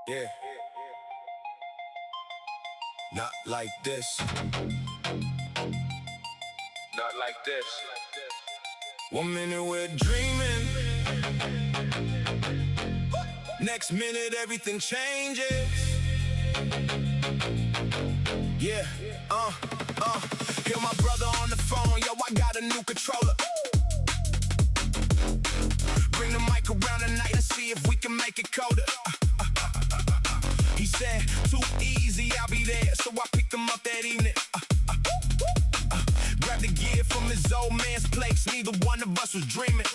Yeah. Not like this. Not like this. 1 minute we're dreaming, next minute everything changes. Yeah, hear my brother on the phone, yo, I got a new controller. Bring the mic around tonight and see if we can make it colder. He said, too easy, I'll be there, so I picked him up that evening. Grabbed the gear from his old man's place, neither one of us was dreaming.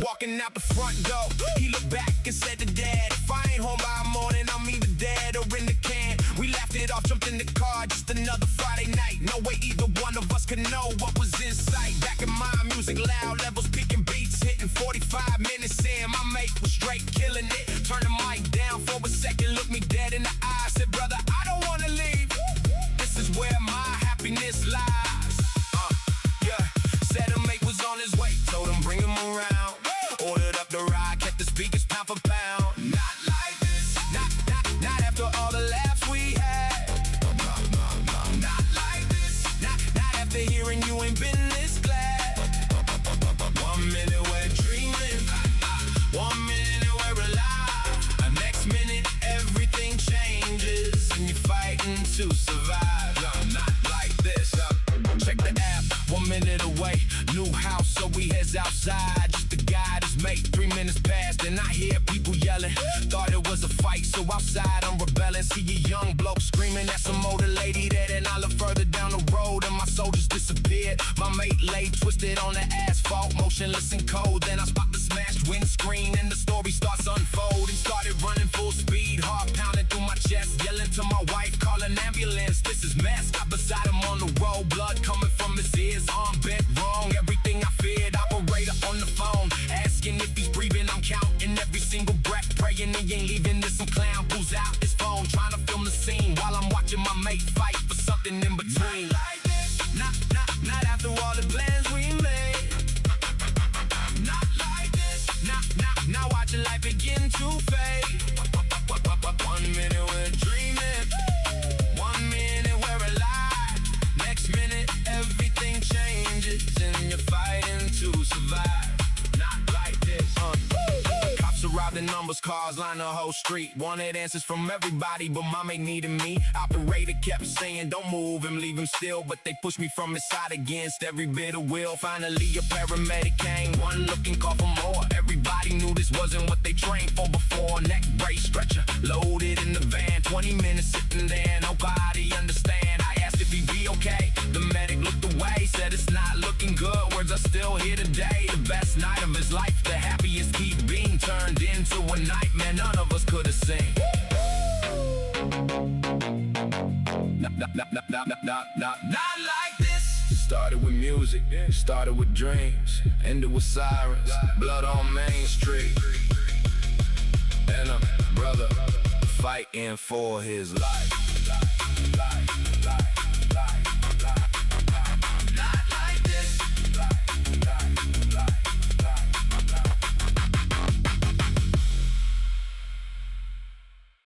Walking out the front door, he looked back and said to Dad, if I ain't home by morning, I'm either dead or in the can. We laughed it off, jumped in the car, just another Friday night. No way either one of us could know what was in sight. Back in my music, loud levels, peaking beats, hitting 45 minutes in. My mate was straight killing it. Turned the mic down for a second, looked me dead in the eye, said, brother, I don't wanna leave. This is where my happiness lies. Yeah, said a mate was on his way, told him bring him around. Ordered up the ride, kept the speakers pound for pound. Not like this, not after all the laughs we had. Not like this, not after hearing you ain't been this glad. 1 minute we're dreaming, 1 minute we're alive. Next minute everything changes and you're fighting to survive. Not like this. Check the app, 1 minute away. New house, so we heads outside. Just the guy, his mate. 3 minutes passed and I hear people yelling. Thought it was a fight, so outside I'm rebelling. See a young bloke screaming at some older lady there. Then I look further down the road and my soul just disappeared. My mate lay twisted on the asphalt, motionless and cold. Then I spot the smashed windscreen and the story starts unfolding. Started running full speed, heart pounding through my chest, yelling to my wife, call an ambulance. This is mess. Got beside him on the road, blood coming from his ears, arm bent wrong. Everything I feared, operator on the phone, asking if he's breathing. I'm counting every single breath, praying he ain't leaving this. Some clown pulls out his phone, trying to film the scene while I'm watching my mate fight for something in between. Not like this, not after all the plans we made. Not like this, now watching life begin to fade. 1 minute we're dreaming, 1 minute we're alive. Next minute everything changes and you're fighting to survive. Not like this. Cops arrived in numbers, cars line the whole street. Wanted answers from everybody, but my mate needed me. Operator kept saying, don't move him, leave him still. But they pushed me from his side against every bit of will. Finally a paramedic came, one look and called for more. Everybody knew this wasn't what they trained for before. Neck brace, stretcher, loaded in the van. 20 minutes sitting there, nobody understand. I asked if he'd be okay, the medic looked away, said it's not looking good. Words are still here today. The best night of his life, the happiest he'd been, turned into a nightmare none of us could have seen. Not like this. Started with music, started with dreams, ended with sirens, blood on Main Street. And a brother fighting for his life.